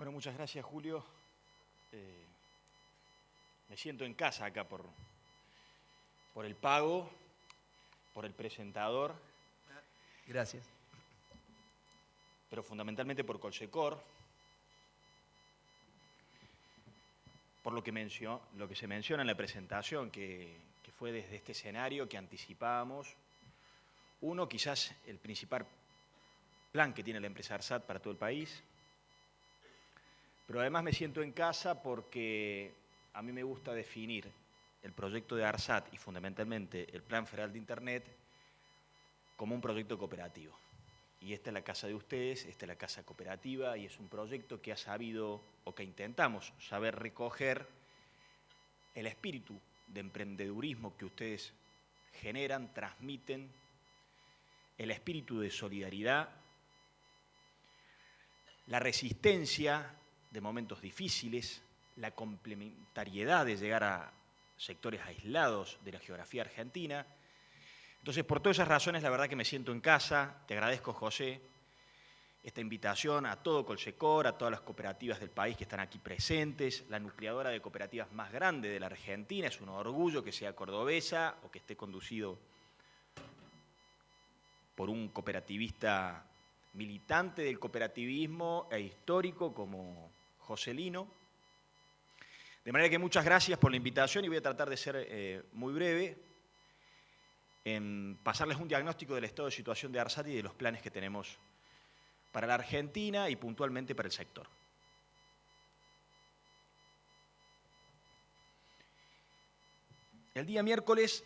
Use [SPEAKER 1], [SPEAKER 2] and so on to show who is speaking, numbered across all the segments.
[SPEAKER 1] Bueno, muchas gracias, Julio. Me siento en casa acá por el pago, por el presentador.
[SPEAKER 2] Gracias.
[SPEAKER 1] Pero fundamentalmente por Colsecor, por lo que se menciona en la presentación, que fue desde este escenario que anticipábamos. Uno, quizás el principal plan que tiene la empresa ARSAT para todo el país. Pero además me siento en casa porque a mí me gusta definir el proyecto de ARSAT y fundamentalmente el Plan Federal de Internet como un proyecto cooperativo. Y esta es la casa de ustedes, esta es la casa cooperativa y es un proyecto que ha sabido, o que intentamos saber recoger, el espíritu de emprendedurismo que ustedes generan, transmiten, el espíritu de solidaridad, la resistencia de momentos difíciles, la complementariedad de llegar a sectores aislados de la geografía argentina. Entonces, por todas esas razones, la verdad que me siento en casa. Te agradezco, José, esta invitación a todo Colsecor, a todas las cooperativas del país que están aquí presentes, la nucleadora de cooperativas más grande de la Argentina. Es un orgullo que sea cordobesa o que esté conducido por un cooperativista militante del cooperativismo e histórico como José Lino. De manera que muchas gracias por la invitación y voy a tratar de ser muy breve en pasarles un diagnóstico del estado de situación de ARSAT y de los planes que tenemos para la Argentina y puntualmente para el sector. El día miércoles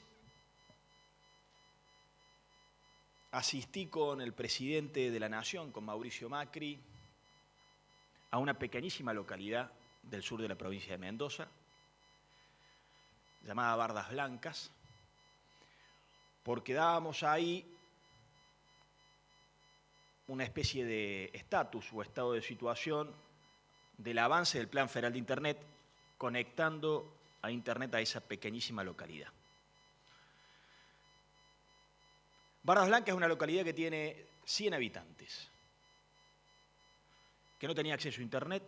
[SPEAKER 1] asistí con el presidente de la Nación, con Mauricio Macri, a una pequeñísima localidad del sur de la provincia de Mendoza, llamada Bardas Blancas, porque dábamos ahí una especie de estatus o estado de situación del avance del Plan Federal de Internet, conectando a Internet a esa pequeñísima localidad. Bardas Blancas es una localidad que tiene 100 habitantes, que no tenía acceso a Internet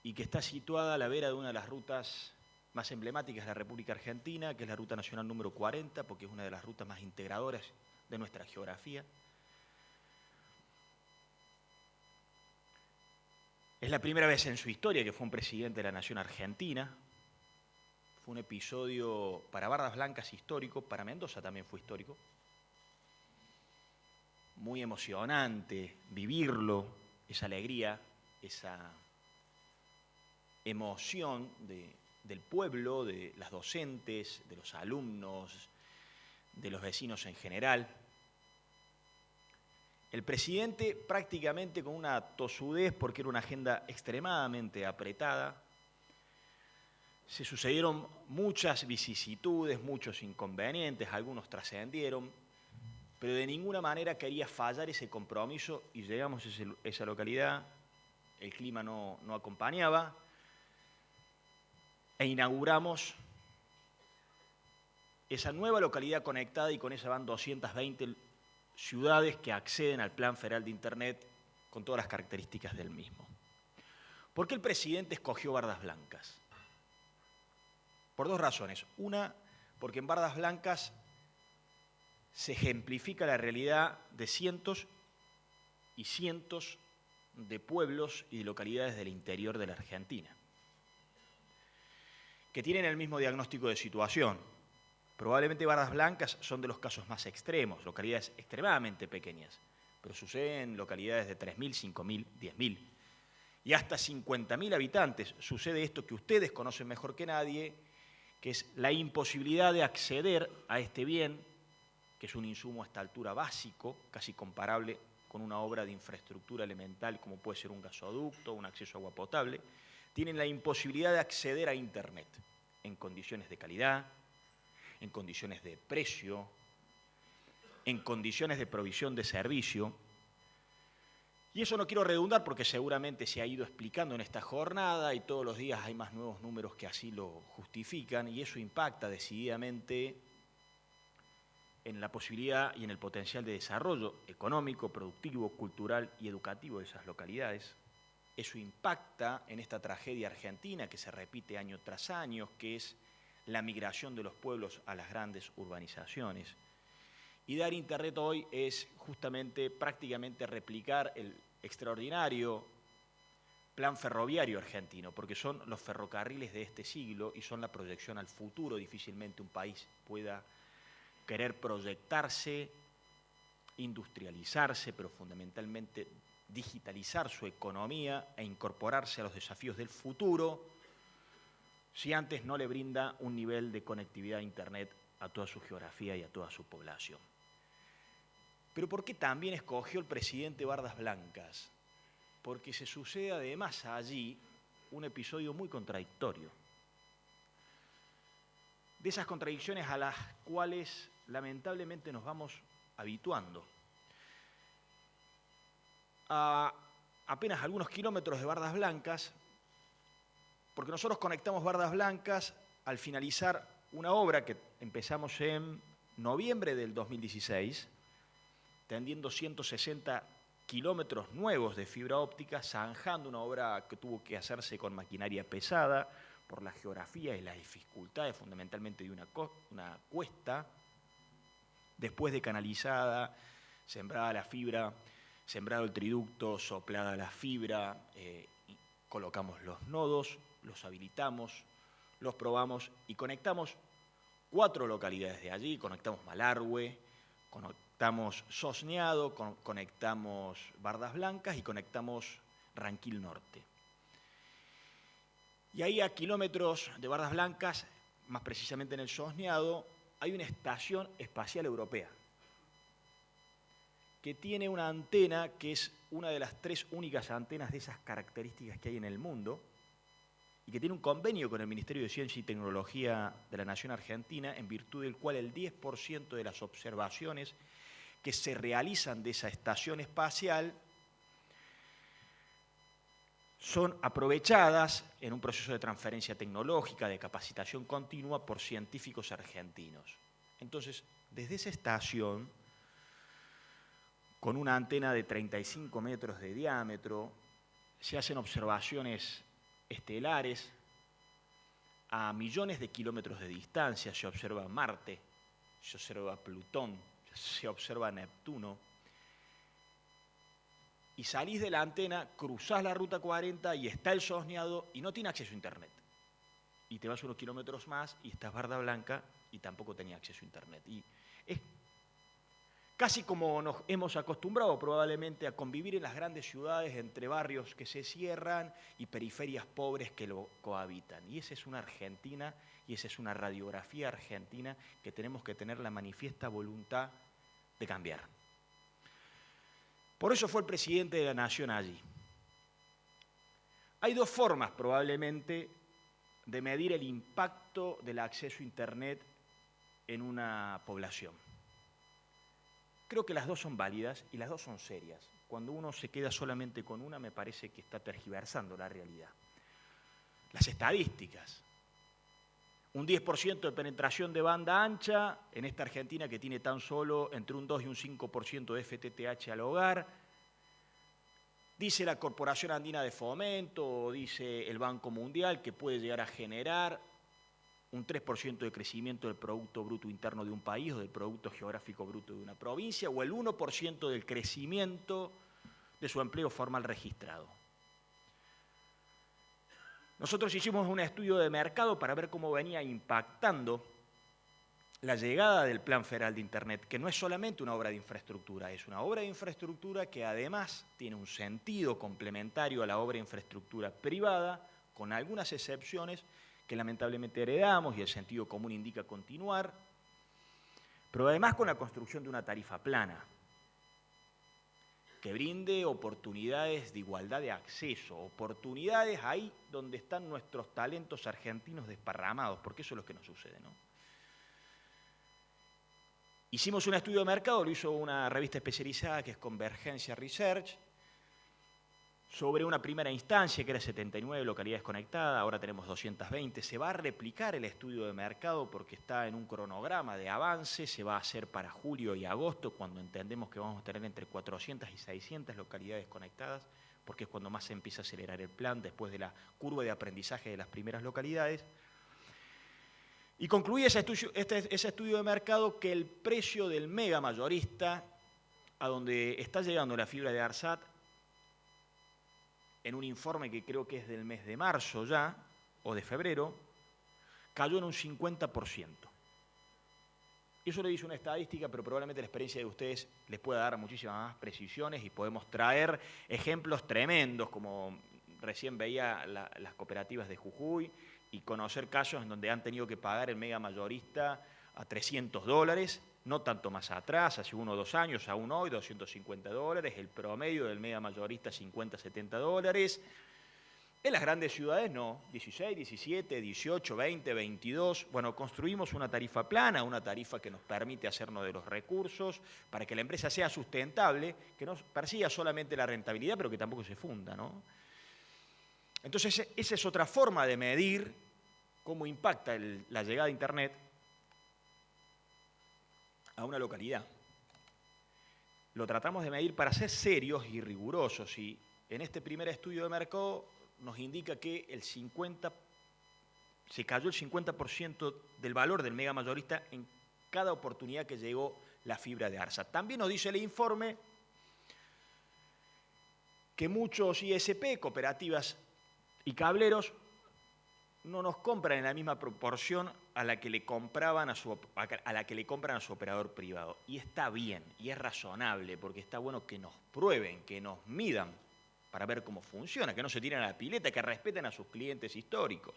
[SPEAKER 1] y que está situada a la vera de una de las rutas más emblemáticas de la República Argentina, que es la Ruta Nacional número 40, porque es una de las rutas más integradoras de nuestra geografía. Es la primera vez en su historia que fue un presidente de la Nación Argentina. Fue un episodio para Bardas Blancas histórico, para Mendoza también fue histórico. Muy emocionante vivirlo, esa alegría, esa emoción del pueblo, de las docentes, de los alumnos, de los vecinos en general. El presidente prácticamente con una tosudez porque era una agenda extremadamente apretada. Se sucedieron muchas vicisitudes, muchos inconvenientes, algunos trascendieron, pero de ninguna manera quería fallar ese compromiso y llegamos a esa localidad, el clima no acompañaba, e inauguramos esa nueva localidad conectada y con esa van 220 ciudades que acceden al Plan Federal de Internet con todas las características del mismo. ¿Por qué el presidente escogió Bardas Blancas? Por dos razones. Una, porque en Bardas Blancas se ejemplifica la realidad de cientos y cientos de pueblos y de localidades del interior de la Argentina, que tienen el mismo diagnóstico de situación. Probablemente Bardas Blancas son de los casos más extremos, localidades extremadamente pequeñas, pero suceden en localidades de 3.000, 5.000, 10.000 y hasta 50.000 habitantes. Sucede esto que ustedes conocen mejor que nadie, que es la imposibilidad de acceder a este bien, que es un insumo a esta altura básico, casi comparable con una obra de infraestructura elemental como puede ser un gasoducto, un acceso a agua potable. Tienen la imposibilidad de acceder a Internet en condiciones de calidad, en condiciones de precio, en condiciones de provisión de servicio. Y eso no quiero redundar porque seguramente se ha ido explicando en esta jornada y todos los días hay más nuevos números que así lo justifican y eso impacta decididamente en la posibilidad y en el potencial de desarrollo económico, productivo, cultural y educativo de esas localidades. eso impacta en esta tragedia argentina que se repite año tras año, que es la migración de los pueblos a las grandes urbanizaciones. Y dar Internet hoy es justamente prácticamente replicar el extraordinario plan ferroviario argentino, porque son los ferrocarriles de este siglo y son la proyección al futuro. Difícilmente un país pueda querer proyectarse, industrializarse, pero fundamentalmente digitalizar su economía e incorporarse a los desafíos del futuro si antes no le brinda un nivel de conectividad a Internet a toda su geografía y a toda su población. Pero ¿por qué también escogió el presidente Bardas Blancas? Porque se sucede además allí un episodio muy contradictorio. De esas contradicciones a las cuales lamentablemente nos vamos habituando. A apenas algunos kilómetros de Bardas Blancas, porque nosotros conectamos Bardas Blancas al finalizar una obra que empezamos en noviembre del 2016, tendiendo 160 kilómetros nuevos de fibra óptica, zanjando una obra que tuvo que hacerse con maquinaria pesada por la geografía y las dificultades fundamentalmente de una cuesta, después de canalizada, sembrada la fibra, sembrado el triducto, soplada la fibra, colocamos los nodos, los habilitamos, los probamos y conectamos 4 localidades de allí, conectamos Malargüe, conectamos Sosneado, conectamos Bardas Blancas y conectamos Ranquil Norte. Y ahí a kilómetros de Bardas Blancas, más precisamente en el Sosneado, hay una estación espacial europea que tiene una antena que es una de las 3 únicas antenas de esas características que hay en el mundo y que tiene un convenio con el Ministerio de Ciencia y Tecnología de la Nación Argentina, en virtud del cual el 10% de las observaciones que se realizan de esa estación espacial son aprovechadas en un proceso de transferencia tecnológica, de capacitación continua por científicos argentinos. Entonces, desde esa estación, con una antena de 35 metros de diámetro, se hacen observaciones estelares a millones de kilómetros de distancia. Se observa Marte, se observa Plutón, se observa Neptuno. Y salís de la antena, cruzás la ruta 40 y está el Sosneado y no tiene acceso a Internet. Y te vas unos kilómetros más y estás Barda Blanca y tampoco tenía acceso a Internet. Y es casi como nos hemos acostumbrado probablemente a convivir en las grandes ciudades entre barrios que se cierran y periferias pobres que lo cohabitan. Y esa es una Argentina y esa es una radiografía argentina que tenemos que tener la manifiesta voluntad de cambiar. Por eso fue el presidente de la Nación allí. Hay 2 formas probablemente de medir el impacto del acceso a Internet en una población. Creo que las 2 son válidas y las 2 son serias. Cuando uno se queda solamente con una, me parece que está tergiversando la realidad. Las estadísticas. Un 10% de penetración de banda ancha en esta Argentina que tiene tan solo entre un 2 y un 5% de FTTH al hogar. Dice la Corporación Andina de Fomento, o dice el Banco Mundial, que puede llegar a generar un 3% de crecimiento del Producto Bruto Interno de un país o del Producto Geográfico Bruto de una provincia, o el 1% del crecimiento de su empleo formal registrado. Nosotros hicimos un estudio de mercado para ver cómo venía impactando la llegada del Plan Federal de Internet, que no es solamente una obra de infraestructura, es una obra de infraestructura que además tiene un sentido complementario a la obra de infraestructura privada, con algunas excepciones que lamentablemente heredamos y el sentido común indica continuar, pero además con la construcción de una tarifa plana, que brinde oportunidades de igualdad de acceso, oportunidades ahí donde están nuestros talentos argentinos desparramados, porque eso es lo que nos sucede, ¿no? Hicimos un estudio de mercado, lo hizo una revista especializada que es Convergencia Research, sobre una primera instancia que era 79 localidades conectadas, ahora tenemos 220. Se va a replicar el estudio de mercado porque está en un cronograma de avance, se va a hacer para julio y agosto, cuando entendemos que vamos a tener entre 400 y 600 localidades conectadas porque es cuando más se empieza a acelerar el plan, después de la curva de aprendizaje de las primeras localidades. Y concluí ese estudio de mercado que el precio del mega mayorista, a donde está llegando la fibra de ARSAT, en un informe que creo que es del mes de marzo ya, o de febrero, cayó en un 50%. Eso le dice una estadística, pero probablemente la experiencia de ustedes les pueda dar muchísimas más precisiones y podemos traer ejemplos tremendos, como recién veía las cooperativas de Jujuy, y conocer casos en donde han tenido que pagar el mega mayorista a $300, no tanto más atrás, hace 1 o 2 años, aún hoy $250, el promedio del mega mayorista $50, $70. En las grandes ciudades no, 16, 17, 18, 20, 22. Bueno, construimos una tarifa plana, una tarifa que nos permite hacernos de los recursos para que la empresa sea sustentable, que no persiga solamente la rentabilidad, pero que tampoco se funda, ¿no? Entonces, esa es otra forma de medir cómo impacta la llegada de Internet a una localidad. Lo tratamos de medir para ser serios y rigurosos, y en este primer estudio de mercado nos indica que se cayó el 50% del valor del mega mayorista en cada oportunidad que llegó la fibra de ARSAT. También nos dice el informe que muchos ISP, cooperativas y cableros no nos compran en la misma proporción a la que le compran a su operador privado. Y está bien, y es razonable, porque está bueno que nos prueben, que nos midan para ver cómo funciona, que no se tiren a la pileta, que respeten a sus clientes históricos.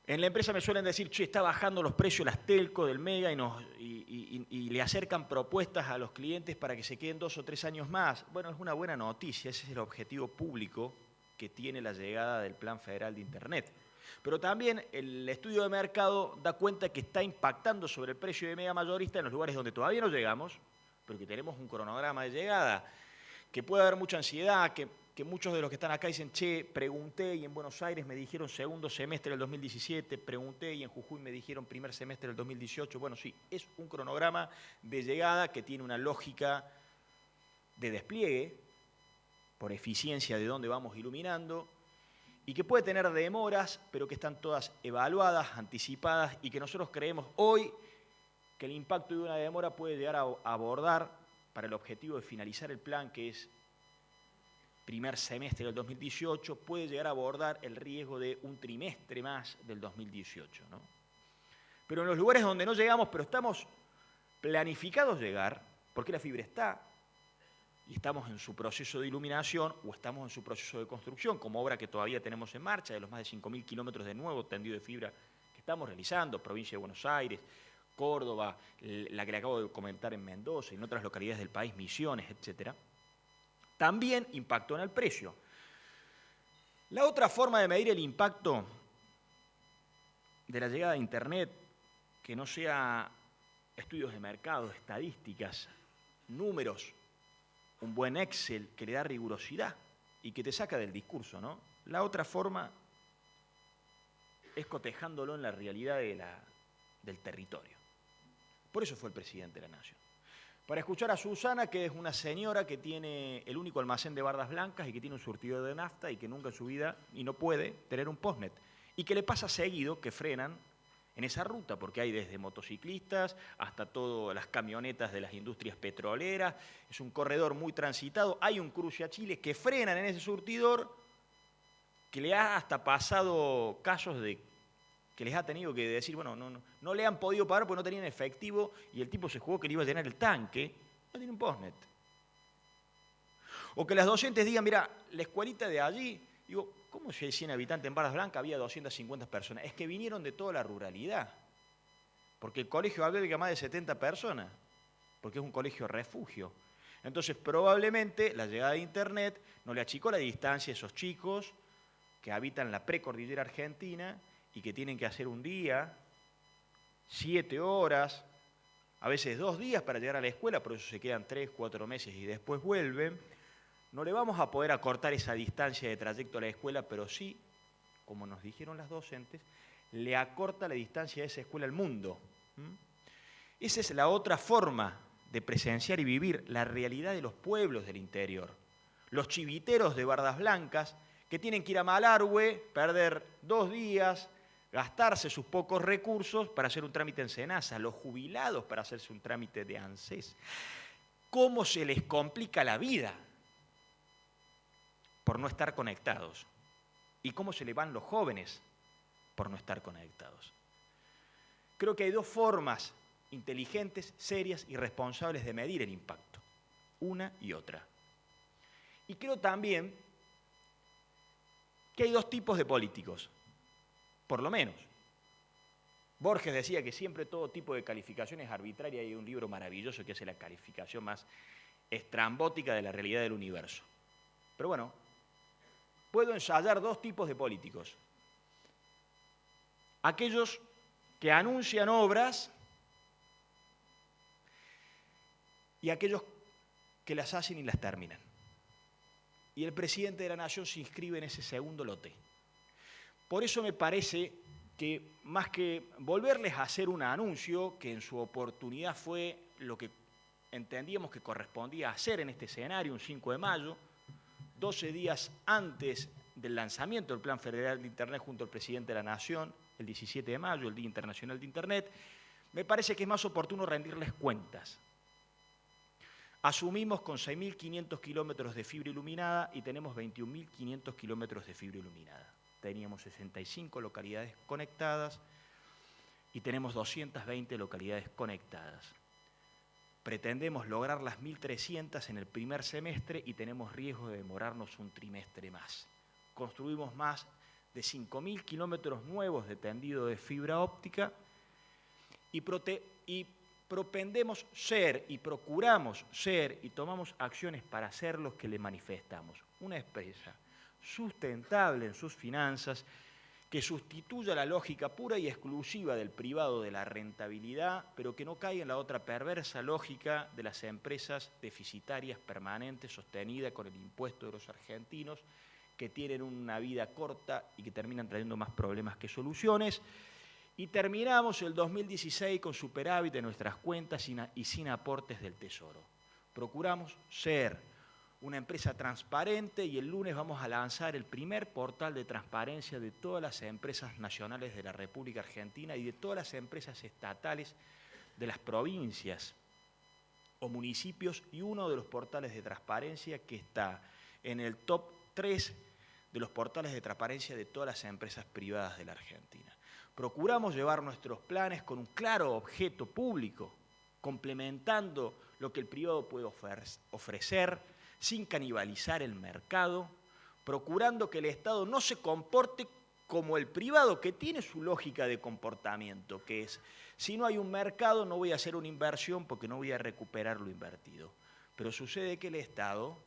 [SPEAKER 1] En la empresa me suelen decir, che, está bajando los precios las telco del mega y le acercan propuestas a los clientes para que se queden 2 o 3 años más. Bueno, es una buena noticia, ese es el objetivo público que tiene la llegada del Plan Federal de Internet. Pero también el estudio de mercado da cuenta que está impactando sobre el precio de mega mayorista en los lugares donde todavía no llegamos, pero que tenemos un cronograma de llegada, que puede haber mucha ansiedad, que muchos de los que están acá dicen, che, pregunté y en Buenos Aires me dijeron segundo semestre del 2017, pregunté y en Jujuy me dijeron primer semestre del 2018. Bueno, sí, es un cronograma de llegada que tiene una lógica de despliegue, por eficiencia de dónde vamos iluminando, y que puede tener demoras, pero que están todas evaluadas, anticipadas, y que nosotros creemos hoy que el impacto de una demora puede llegar a abordar, para el objetivo de finalizar el plan, que es primer semestre del 2018, puede llegar a abordar el riesgo de un trimestre más del 2018, ¿no? Pero en los lugares donde no llegamos, pero estamos planificados llegar, porque la fibra está, y estamos en su proceso de iluminación o estamos en su proceso de construcción, como obra que todavía tenemos en marcha, de los más de 5.000 kilómetros de nuevo tendido de fibra que estamos realizando, provincia de Buenos Aires, Córdoba, la que le acabo de comentar en Mendoza y en otras localidades del país, Misiones, etc., también impactó en el precio. La otra forma de medir el impacto de la llegada de Internet, que no sea estudios de mercado, estadísticas, números, un buen Excel que le da rigurosidad y que te saca del discurso, ¿no? La otra forma es cotejándolo en la realidad del territorio. Por eso fue el presidente de la Nación. Para escuchar a Susana, que es una señora que tiene el único almacén de bardas blancas y que tiene un surtidor de nafta y que nunca en su vida, y no puede tener un postnet. Y que le pasa seguido que frenan en esa ruta, porque hay desde motociclistas hasta todas las camionetas de las industrias petroleras. Es un corredor muy transitado. Hay un cruce a Chile que frenan en ese surtidor, que le ha hasta pasado casos de que les ha tenido que decir, bueno, no le han podido pagar porque no tenían efectivo y el tipo se jugó que le iba a llenar el tanque, no tiene un postnet. O que las docentes digan, mira, la escuelita de allí, digo, ¿cómo si hay 100 habitantes en Barras Blancas había 250 personas? Es que vinieron de toda la ruralidad, porque el colegio alberga más de 70 personas, porque es un colegio refugio. Entonces, probablemente la llegada de Internet no le achicó la distancia a esos chicos que habitan la precordillera argentina y que tienen que hacer un día, 7 horas, a veces 2 días para llegar a la escuela, por eso se quedan 3, 4 meses y después vuelven. No le vamos a poder acortar esa distancia de trayecto a la escuela, pero sí, como nos dijeron las docentes, le acorta la distancia de esa escuela al mundo. Esa es la otra forma de presenciar y vivir la realidad de los pueblos del interior. Los chiviteros de Bardas Blancas que tienen que ir a Malargüe, perder 2 días, gastarse sus pocos recursos para hacer un trámite en SENASA, los jubilados para hacerse un trámite de ANSES. ¿Cómo se les complica la vida por no estar conectados? ¿Y cómo se le van los jóvenes por no estar conectados? Creo que hay 2 formas inteligentes, serias y responsables de medir el impacto, una y otra. Y creo también que hay 2 tipos de políticos, por lo menos. Borges decía que siempre todo tipo de calificación es arbitraria y hay un libro maravilloso que hace la calificación más estrambótica de la realidad del universo. Pero bueno, puedo ensayar 2 tipos de políticos. Aquellos que anuncian obras y aquellos que las hacen y las terminan. Y el presidente de la Nación se inscribe en ese segundo lote. Por eso me parece que más que volverles a hacer un anuncio, que en su oportunidad fue lo que entendíamos que correspondía hacer en este escenario, un 5 de mayo, 12 días antes del lanzamiento del Plan Federal de Internet junto al presidente de la Nación, el 17 de mayo, el Día Internacional de Internet, me parece que es más oportuno rendirles cuentas. Asumimos con 6.500 kilómetros de fibra iluminada y tenemos 21.500 kilómetros de fibra iluminada. Teníamos 65 localidades conectadas y tenemos 220 localidades conectadas. Pretendemos lograr las 1.300 en el primer semestre y tenemos riesgo de demorarnos un trimestre más. Construimos más de 5.000 kilómetros nuevos de tendido de fibra óptica y propendemos ser y procuramos ser y tomamos acciones para ser los que le manifestamos. Una empresa sustentable en sus finanzas que sustituya la lógica pura y exclusiva del privado de la rentabilidad, pero que no caiga en la otra perversa lógica de las empresas deficitarias permanentes sostenidas con el impuesto de los argentinos que tienen una vida corta y que terminan trayendo más problemas que soluciones. Y terminamos el 2016 con superávit de nuestras cuentas y sin aportes del Tesoro. Procuramos ser una empresa transparente y el lunes vamos a lanzar el primer portal de transparencia de todas las empresas nacionales de la República Argentina y de todas las empresas estatales de las provincias o municipios y uno de los portales de transparencia que está en el top 3 de los portales de transparencia de todas las empresas privadas de la Argentina. Procuramos llevar nuestros planes con un claro objeto público, complementando lo que el privado puede ofrecer, sin canibalizar el mercado, procurando que el Estado no se comporte como el privado, que tiene su lógica de comportamiento, que es, si no hay un mercado no voy a hacer una inversión porque no voy a recuperar lo invertido. Pero sucede que el Estado,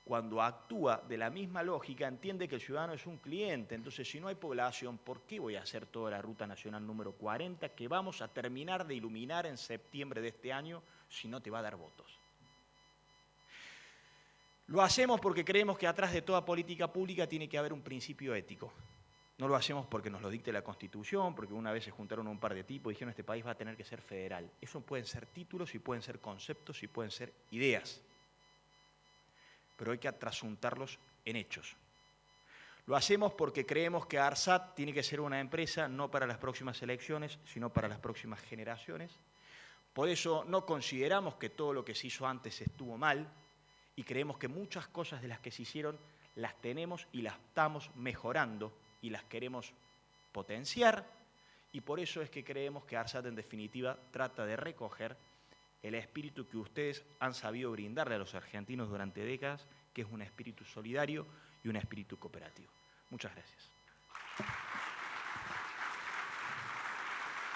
[SPEAKER 1] cuando actúa de la misma lógica, entiende que el ciudadano es un cliente. Entonces, si no hay población, ¿por qué voy a hacer toda la Ruta Nacional número 40 que vamos a terminar de iluminar en septiembre de este año si no te va a dar votos? Lo hacemos porque creemos que atrás de toda política pública tiene que haber un principio ético. No lo hacemos porque nos lo dicte la Constitución, porque una vez se juntaron un par de tipos y dijeron este país va a tener que ser federal. Eso pueden ser títulos y pueden ser conceptos y pueden ser ideas. Pero hay que trasuntarlos en hechos. Lo hacemos porque creemos que ARSAT tiene que ser una empresa no para las próximas elecciones, sino para las próximas generaciones. Por eso no consideramos que todo lo que se hizo antes estuvo mal y creemos que muchas cosas de las que se hicieron las tenemos y las estamos mejorando y las queremos potenciar y por eso es que creemos que ARSAT en definitiva trata de recoger el espíritu que ustedes han sabido brindarle a los argentinos durante décadas, que es un espíritu solidario y un espíritu cooperativo. Muchas gracias.